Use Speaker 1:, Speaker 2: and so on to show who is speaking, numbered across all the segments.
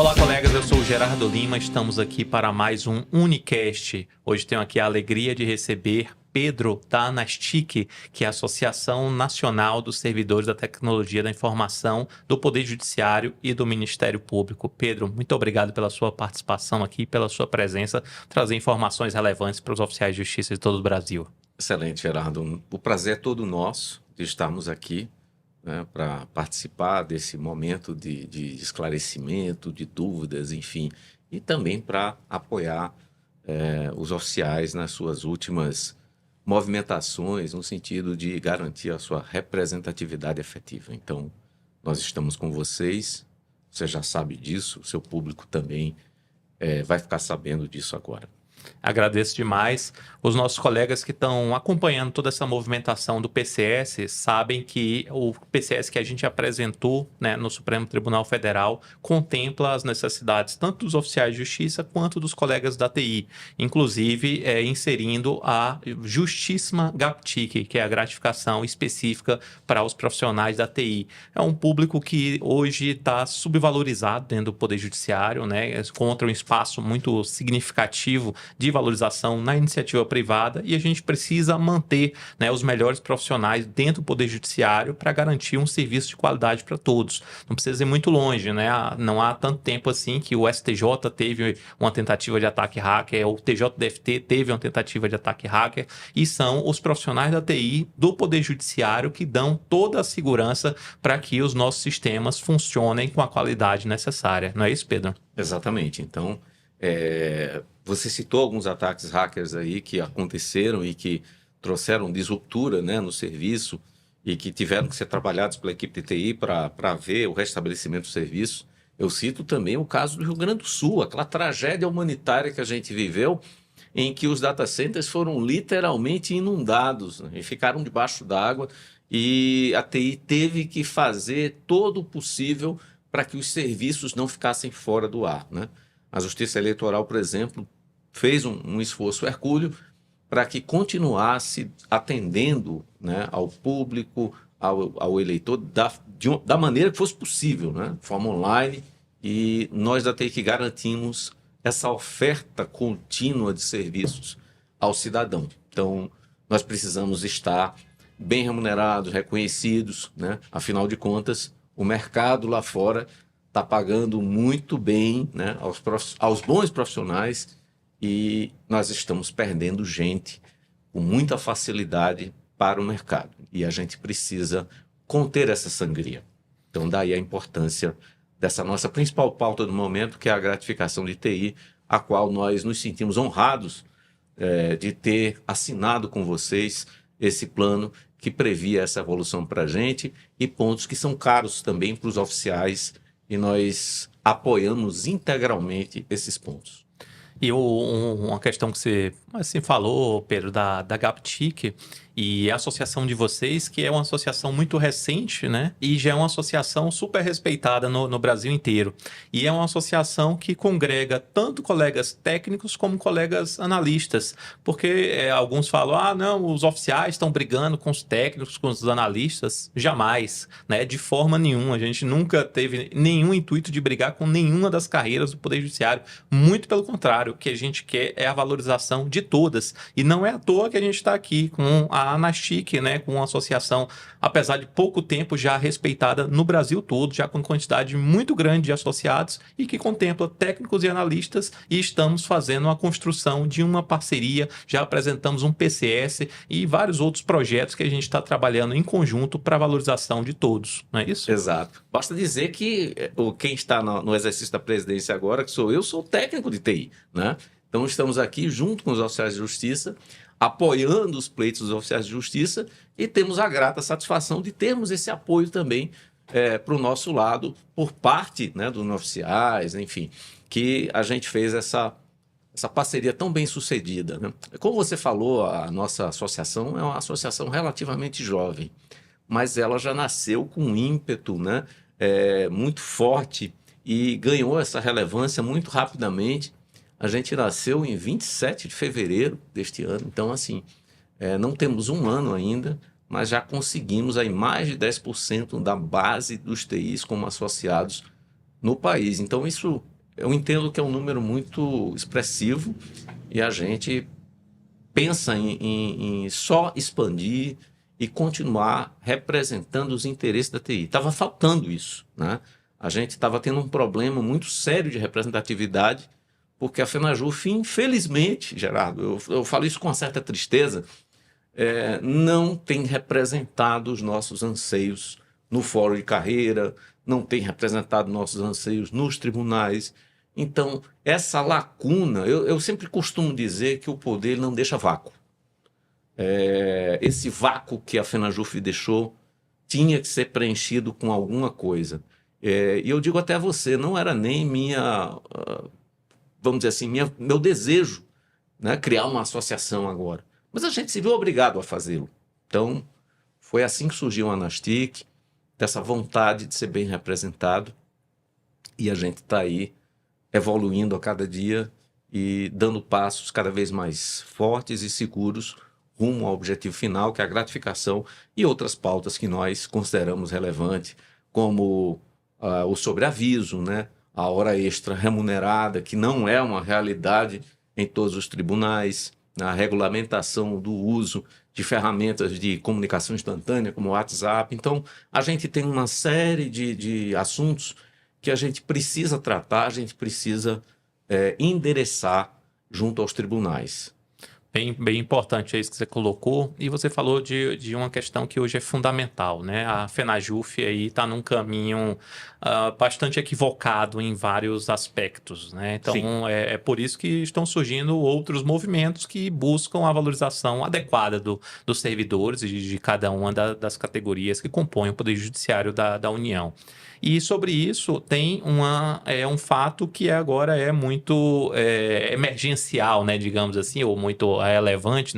Speaker 1: Olá, colegas, eu sou o Gerardo Lima, estamos aqui para mais um Unicast. Hoje tenho aqui a alegria de receber Pedro da Anastic, que é a Associação Nacional dos Servidores da Tecnologia da Informação do Poder Judiciário e do Ministério Público. Pedro, muito obrigado pela sua participação aqui, pela sua presença, trazer informações relevantes para os oficiais de justiça de todo o Brasil.
Speaker 2: Excelente, Gerardo. O prazer é todo nosso de estarmos aqui, né, para participar desse momento de esclarecimento, de dúvidas, enfim, e também para apoiar os oficiais nas suas últimas movimentações, no sentido de garantir a sua representatividade efetiva. Então, nós estamos com vocês, você já sabe disso, o seu público também vai ficar sabendo disso agora.
Speaker 1: Agradeço demais. Os nossos colegas que estão acompanhando toda essa movimentação do PCS sabem que o PCS que a gente apresentou, né, no Supremo Tribunal Federal contempla as necessidades tanto dos oficiais de justiça quanto dos colegas da TI, inclusive inserindo a justíssima GAPTIC, que é a gratificação específica para os profissionais da TI. É um público que hoje está subvalorizado dentro do Poder Judiciário, né, encontra um espaço muito significativo de valorização na iniciativa privada e a gente precisa manter, né, os melhores profissionais dentro do Poder Judiciário para garantir um serviço de qualidade para todos. Não precisa ir muito longe, né? Não há tanto tempo assim que o STJ teve uma tentativa de ataque hacker, o TJDFT teve uma tentativa de ataque hacker e são os profissionais da TI do Poder Judiciário que dão toda a segurança para que os nossos sistemas funcionem com a qualidade necessária. Não é isso, Pedro?
Speaker 2: Exatamente. Então, você citou alguns ataques hackers aí que aconteceram e que trouxeram disruptura, né, no serviço e que tiveram que ser trabalhados pela equipe de TI para ver o restabelecimento do serviço. Eu cito também o caso do Rio Grande do Sul, aquela tragédia humanitária que a gente viveu, em que os data centers foram literalmente inundados, né, e ficaram debaixo d'água e a TI teve que fazer todo o possível para que os serviços não ficassem fora do ar, né? A Justiça Eleitoral, por exemplo, fez um esforço hercúleo para que continuasse atendendo, né, ao público, ao eleitor, da maneira que fosse possível, né, de forma online, e nós da TI que garantimos essa oferta contínua de serviços ao cidadão. Então, nós precisamos estar bem remunerados, reconhecidos, né? Afinal de contas, o mercado lá fora está pagando muito bem, né, aos bons profissionais e nós estamos perdendo gente com muita facilidade para o mercado. E a gente precisa conter essa sangria. Então, daí a importância dessa nossa principal pauta do momento, que é a gratificação de TI, a qual nós nos sentimos honrados de ter assinado com vocês esse plano que previa essa evolução para a gente e pontos que são caros também para os oficiais, e nós apoiamos integralmente esses pontos.
Speaker 1: E uma questão que você assim, falou, Pedro, da GAPTIC e a associação de vocês, que é uma associação muito recente, né? E já é uma associação super respeitada no Brasil inteiro. E é uma associação que congrega tanto colegas técnicos como colegas analistas. Porque alguns falam, não, os oficiais estão brigando com os técnicos, com os analistas. Jamais, né? De forma nenhuma. A gente nunca teve nenhum intuito de brigar com nenhuma das carreiras do Poder Judiciário. Muito pelo contrário, o que a gente quer é a valorização de todas. E não é à toa que a gente está aqui com a Anastic, né, com uma associação, apesar de pouco tempo, já respeitada no Brasil todo, já com quantidade muito grande de associados e que contempla técnicos e analistas, e estamos fazendo a construção de uma parceria, já apresentamos um PCS e vários outros projetos que a gente está trabalhando em conjunto para a valorização de todos, não é isso?
Speaker 2: Exato. Basta dizer que quem está no exercício da presidência agora, que sou eu, sou técnico de TI, né? Então estamos aqui junto com os oficiais de justiça, apoiando os pleitos dos oficiais de justiça e temos a grata satisfação de termos esse apoio também para o nosso lado, por parte, né, dos oficiais, enfim, que a gente fez essa parceria tão bem sucedida, né? Como você falou, a nossa associação é uma associação relativamente jovem, mas ela já nasceu com um ímpeto, né, muito forte e ganhou essa relevância muito rapidamente. A gente nasceu em 27 de fevereiro deste ano, então, assim, não temos um ano ainda, mas já conseguimos aí mais de 10% da base dos TIs como associados no país. Então, isso eu entendo que é um número muito expressivo e a gente pensa em só expandir e continuar representando os interesses da TI. Estava faltando isso, né? A gente estava tendo um problema muito sério de representatividade, porque a FENAJUF, infelizmente, Gerardo, eu falo isso com uma certa tristeza, não tem representado os nossos anseios no fórum de carreira, não tem representado nossos anseios nos tribunais. Então, essa lacuna, eu sempre costumo dizer que o poder não deixa vácuo. Esse vácuo que a FENAJUF deixou tinha que ser preenchido com alguma coisa. E eu digo até a você, não era nem vamos dizer assim, meu desejo, né, criar uma associação agora. Mas a gente se viu obrigado a fazê-lo. Então, foi assim que surgiu a Anastic, dessa vontade de ser bem representado. E a gente está aí evoluindo a cada dia e dando passos cada vez mais fortes e seguros rumo ao objetivo final, que é a gratificação e outras pautas que nós consideramos relevantes, como o sobreaviso, né? A hora extra remunerada, que não é uma realidade em todos os tribunais, a regulamentação do uso de ferramentas de comunicação instantânea, como o WhatsApp. Então, a gente tem uma série de assuntos que a gente precisa tratar, a gente precisa endereçar junto aos tribunais.
Speaker 1: Bem importante isso que você colocou, e você falou de uma questão que hoje é fundamental, né? A FENAJUF aí está num caminho bastante equivocado em vários aspectos, né? Então é por isso que estão surgindo outros movimentos que buscam a valorização adequada dos servidores e de cada uma das categorias que compõem o Poder Judiciário da União. E sobre isso tem um fato que agora é muito emergencial, né, digamos assim, ou muito relevante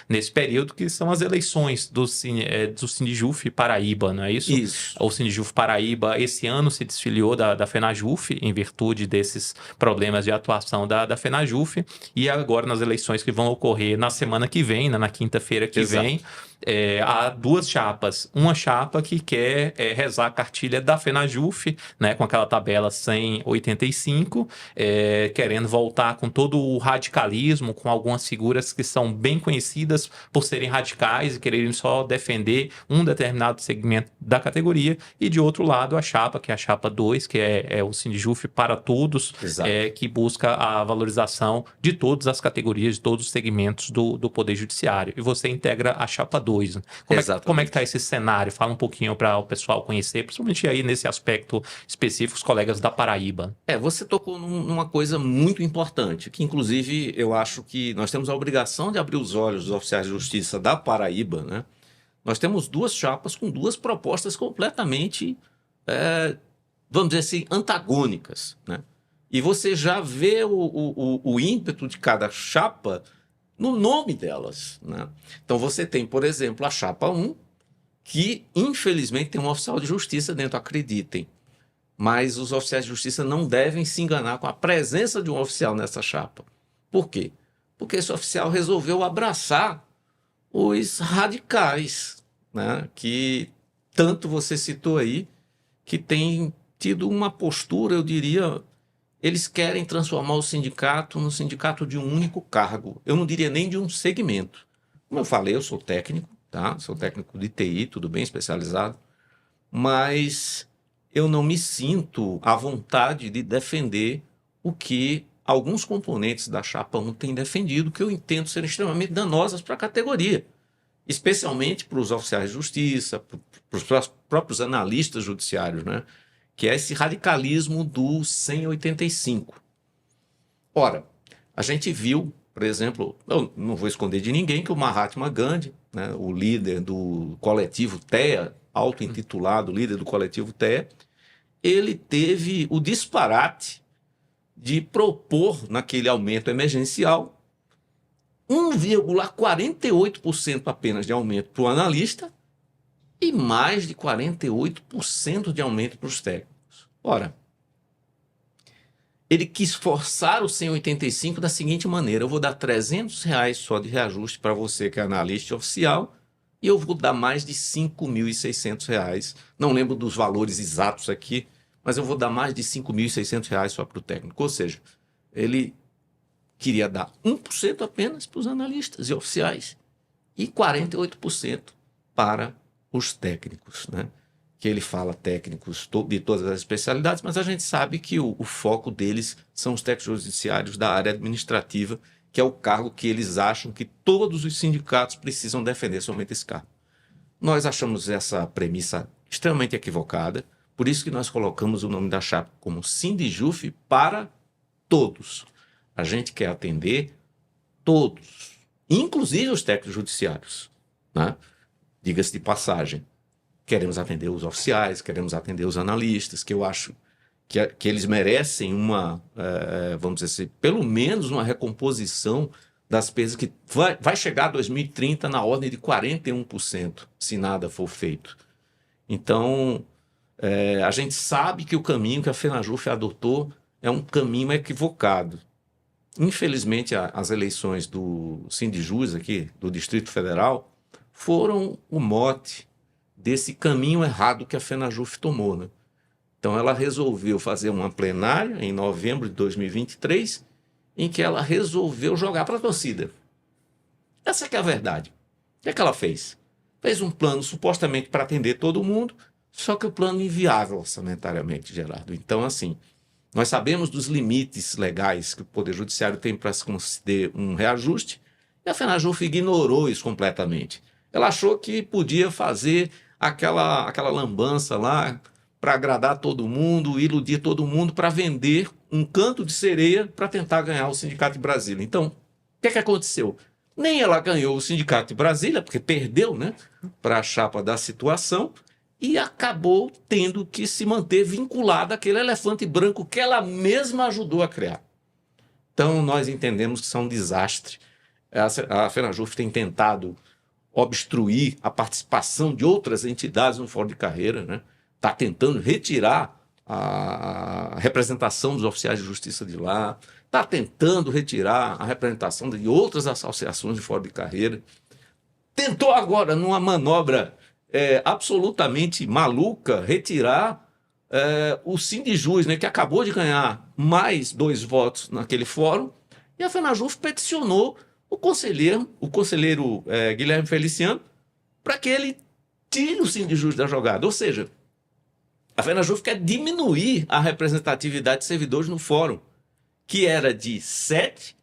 Speaker 1: nesse período, que são as eleições do Sinijuf Paraíba, não é isso?
Speaker 2: Isso.
Speaker 1: O Sinijuf Paraíba esse ano se desfiliou da FENAJUF em virtude desses problemas de atuação da FENAJUF, e agora nas eleições que vão ocorrer na semana que vem, na quinta-feira que vem, há duas chapas. Uma chapa que quer rezar a cartilha da FENAJUF, né, com aquela tabela 185, querendo voltar com todo o radicalismo, com algumas figuras que são bem conhecidas por serem radicais e quererem só defender um determinado segmento da categoria. E de outro lado, a chapa, que é a chapa 2, que é o Sinijuf para todos, que busca a valorização de todas as categorias, de todos os segmentos do Poder Judiciário. E você integra a chapa 2. Como é que está esse cenário? Fala um pouquinho para o pessoal conhecer, principalmente aí nesse aspecto específico, os colegas da Paraíba.
Speaker 2: Você tocou numa coisa muito importante, que inclusive eu acho que nós temos a obrigação de abrir os olhos dos oficiais de justiça da Paraíba, né? Nós temos duas chapas com duas propostas completamente, vamos dizer assim, antagônicas, né? E você já vê o ímpeto de cada chapa no nome delas, né? Então você tem, por exemplo, a chapa 1, que infelizmente tem um oficial de justiça dentro, acreditem. Mas os oficiais de justiça não devem se enganar com a presença de um oficial nessa chapa. Por quê? Porque esse oficial resolveu abraçar os radicais, né? Que tanto você citou aí, que tem tido uma postura, eu diria, eles querem transformar o sindicato num sindicato de um único cargo. Eu não diria nem de um segmento. Como eu falei, eu sou técnico, tá? Sou técnico de TI, tudo bem, especializado, mas eu não me sinto à vontade de defender o que alguns componentes da chapa 1 têm defendido, que eu entendo serem extremamente danosas para a categoria, especialmente para os oficiais de justiça, para os próprios analistas judiciários, né? Que é esse radicalismo do 185. Ora, a gente viu, por exemplo, eu não vou esconder de ninguém que o Mahatma Gandhi, né, o líder do coletivo TEA, auto-intitulado líder do coletivo TEA, ele teve o disparate de propor, naquele aumento emergencial, 1,48% apenas de aumento para o analista e mais de 48% de aumento para os técnicos. Ora, ele quis forçar o 185 da seguinte maneira: eu vou dar R$300 só de reajuste para você que é analista oficial e eu vou dar mais de R$5.600. Não lembro dos valores exatos aqui, mas eu vou dar mais de R$ 5.600 só para o técnico. Ou seja, ele queria dar 1% apenas para os analistas e oficiais e 48% para os técnicos, né? Que ele fala técnicos de todas as especialidades, mas a gente sabe que o foco deles são os técnicos judiciários da área administrativa, que é o cargo que eles acham que todos os sindicatos precisam defender, somente esse cargo. Nós achamos essa premissa extremamente equivocada, por isso que nós colocamos o nome da chapa como Sindijuf para todos. A gente quer atender todos, inclusive os técnicos judiciários, né? Diga-se de passagem. Queremos atender os oficiais, queremos atender os analistas, que eu acho que eles merecem vamos dizer assim, pelo menos uma recomposição das perdas que vai chegar a 2030 na ordem de 41%, se nada for feito. Então, a gente sabe que o caminho que a FENAJUF adotou é um caminho equivocado. Infelizmente, as eleições do Sindijus aqui, do Distrito Federal, foram o mote desse caminho errado que a FENAJUF tomou, né? Então, ela resolveu fazer uma plenária em novembro de 2023, em que ela resolveu jogar para a torcida. Essa que é a verdade. O que é que ela fez? Fez um plano supostamente para atender todo mundo, só que o plano inviável orçamentariamente, Gerardo. Então, assim, nós sabemos dos limites legais que o Poder Judiciário tem para se conceder um reajuste, e a FENAJUF ignorou isso completamente. Ela achou que podia fazer aquela lambança lá para agradar todo mundo, iludir todo mundo, para vender um canto de sereia para tentar ganhar o Sindicato de Brasília. Então, o que é que aconteceu? Nem ela ganhou o Sindicato de Brasília, porque perdeu, né, para a chapa da situação, e acabou tendo que se manter vinculada àquele elefante branco que ela mesma ajudou a criar. Então, nós entendemos que isso é um desastre. A FENAJUF tem tentado obstruir a participação de outras entidades no Fórum de Carreira, né? Está tentando retirar a representação dos oficiais de justiça de lá, está tentando retirar a representação de outras associações de Fórum de Carreira. Tentou agora, numa manobra absolutamente maluca, retirar o Sindijus, né, que acabou de ganhar mais 2 votos naquele fórum, e a FENAJUF peticionou o conselheiro Guilherme Feliciano para que ele tire o Sindijus da jogada. Ou seja, a FENAJUF quer diminuir a representatividade de servidores no fórum, que era de 7,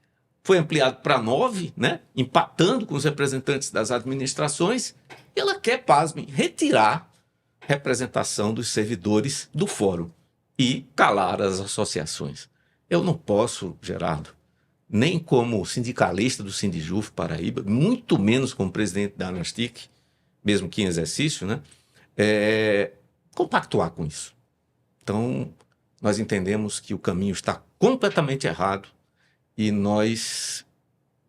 Speaker 2: foi ampliado para 9, né, empatando com os representantes das administrações, e ela quer, pasmem, retirar a representação dos servidores do fórum e calar as associações. Eu não posso, Gerardo, nem como sindicalista do Sindijuf Paraíba, muito menos como presidente da Anastic, mesmo que em exercício, né, compactuar com isso. Então, nós entendemos que o caminho está completamente errado e nós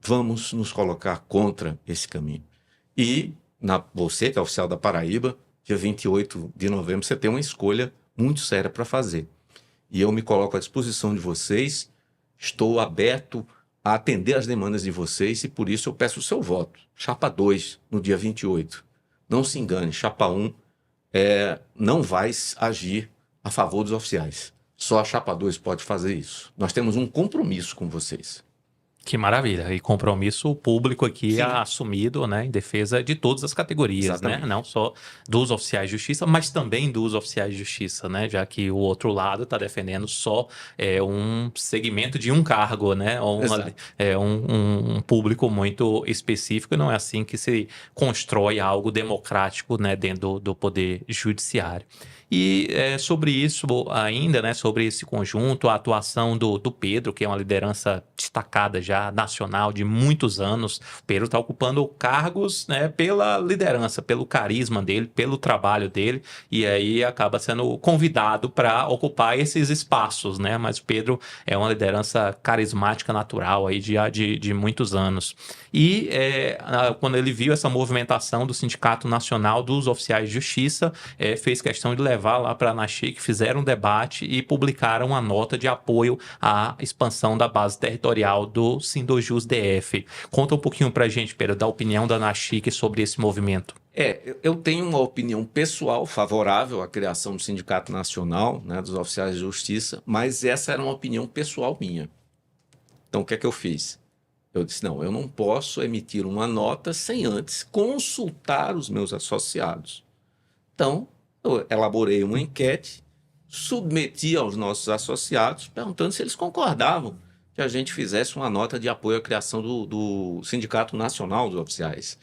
Speaker 2: vamos nos colocar contra esse caminho. E você, que é oficial da Paraíba, dia 28 de novembro, você tem uma escolha muito séria para fazer. E eu me coloco à disposição de vocês, estou aberto a atender as demandas de vocês e por isso eu peço o seu voto. Chapa 2, no dia 28. Não se engane, chapa 1 não vai agir a favor dos oficiais. Só a chapa 2 pode fazer isso. Nós temos um compromisso com vocês.
Speaker 1: Que maravilha. E compromisso público aqui
Speaker 2: Sim.
Speaker 1: Assumido, né, em defesa de todas as categorias, né? Não só dos oficiais de justiça, mas também dos oficiais de justiça, né? Já que o outro lado está defendendo só um segmento de um cargo, né? Um público muito específico. Não é assim que se constrói algo democrático, né, dentro do poder judiciário. E sobre isso ainda, né, sobre esse conjunto, a atuação do Pedro, que é uma liderança destacada já nacional de muitos anos. O Pedro está ocupando cargos, né, pela liderança, pelo carisma dele, pelo trabalho dele, e aí acaba sendo convidado para ocupar esses espaços, né? Mas o Pedro é uma liderança carismática natural aí de muitos anos. E quando ele viu essa movimentação do Sindicato Nacional dos Oficiais de Justiça, fez questão de levar lá para a Anastic, fizeram um debate e publicaram uma nota de apoio à expansão da base territorial do Sindojus DF. Conta um pouquinho para a gente, Pedro, da opinião da Anastic sobre esse movimento.
Speaker 2: Eu tenho uma opinião pessoal favorável à criação do Sindicato Nacional, né, dos Oficiais de Justiça, mas essa era uma opinião pessoal minha. Então, o que é que eu fiz? Eu disse, não, eu não posso emitir uma nota sem antes consultar os meus associados. Então, eu elaborei uma enquete, submeti aos nossos associados, perguntando se eles concordavam que a gente fizesse uma nota de apoio à criação do Sindicato Nacional dos Oficiais.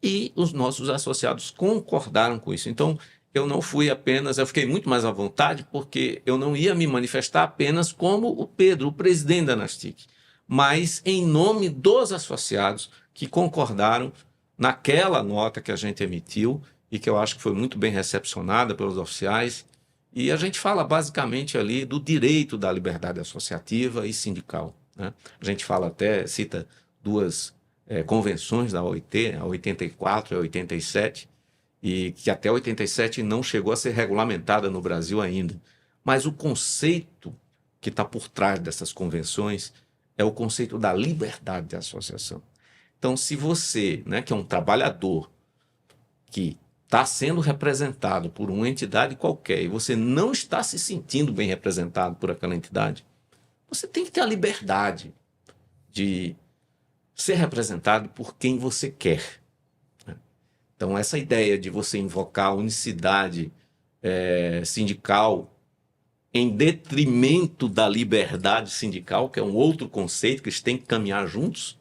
Speaker 2: E os nossos associados concordaram com isso. Então, eu fiquei muito mais à vontade, porque eu não ia me manifestar apenas como o Pedro, o presidente da Anastic, mas em nome dos associados que concordaram naquela nota que a gente emitiu e que eu acho que foi muito bem recepcionada pelos oficiais. E a gente fala basicamente ali do direito da liberdade associativa e sindical, né? A gente cita duas convenções da OIT, a 84 e a 87, e que até 87 não chegou a ser regulamentada no Brasil ainda. Mas o conceito que está por trás dessas convenções é o conceito da liberdade de associação. Então, se você, né, que é um trabalhador que está sendo representado por uma entidade qualquer e você não está se sentindo bem representado por aquela entidade, você tem que ter a liberdade de ser representado por quem você quer. Então, essa ideia de você invocar a unicidade sindical em detrimento da liberdade sindical, que é um outro conceito que eles têm que caminhar juntos,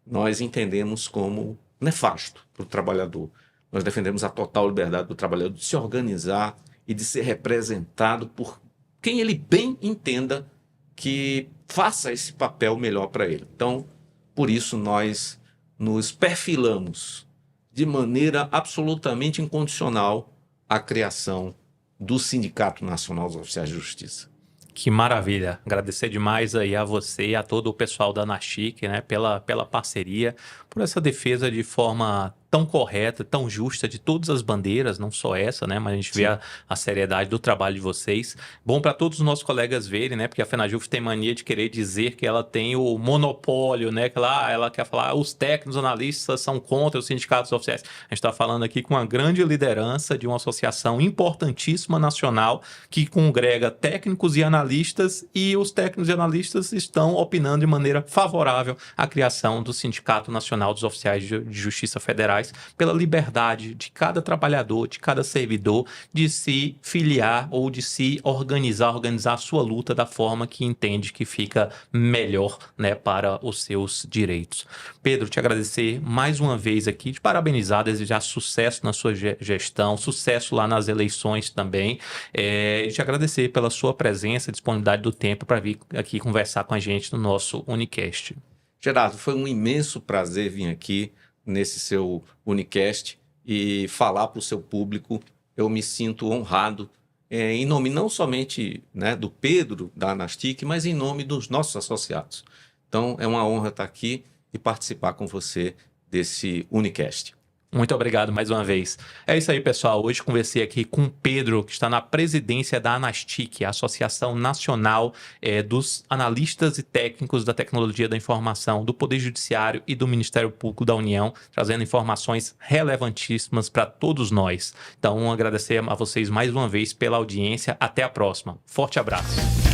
Speaker 2: nós entendemos como nefasto para o trabalhador. Nós defendemos a total liberdade do trabalhador de se organizar e de ser representado por quem ele bem entenda que faça esse papel melhor para ele. Então, por isso, nós nos perfilamos de maneira absolutamente incondicional à criação do Sindicato Nacional dos Oficiais de Justiça.
Speaker 1: Que maravilha. Agradecer demais aí a você e a todo o pessoal da Anastic, né, pela parceria, por essa defesa de forma tão correta, tão justa de todas as bandeiras, não só essa, né, mas a gente vê a seriedade do trabalho de vocês. Bom para todos os nossos colegas verem, né, porque a FENAJUF tem mania de querer dizer que ela tem o monopólio, né, que ela quer falar os técnicos analistas são contra os sindicatos oficiais. A gente está falando aqui com uma grande liderança de uma associação importantíssima nacional que congrega técnicos e analistas, e os técnicos e analistas estão opinando de maneira favorável à criação do Sindicato Nacional dos Oficiais de Justiça Federais, pela liberdade de cada trabalhador, de cada servidor, de se filiar ou de se organizar a sua luta da forma que entende que fica melhor, né, para os seus direitos. Pedro, te agradecer mais uma vez aqui, te parabenizar, desejar sucesso na sua gestão, sucesso lá nas eleições também, e te agradecer pela sua presença, disponibilidade do tempo para vir aqui conversar com a gente no nosso Unicast.
Speaker 2: Gerardo, foi um imenso prazer vir aqui nesse seu Unicast e falar para o seu público. Eu me sinto honrado, em nome não somente, né, do Pedro, da Anastic, mas em nome dos nossos associados. Então, é uma honra estar aqui e participar com você desse Unicast.
Speaker 1: Muito obrigado mais uma vez. É isso aí, pessoal. Hoje conversei aqui com o Pedro, que está na presidência da Anastic, a Associação Nacional dos Analistas e Técnicos da Tecnologia da Informação, do Poder Judiciário e do Ministério Público da União, trazendo informações relevantíssimas para todos nós. Então, agradecer a vocês mais uma vez pela audiência. Até a próxima. Forte abraço.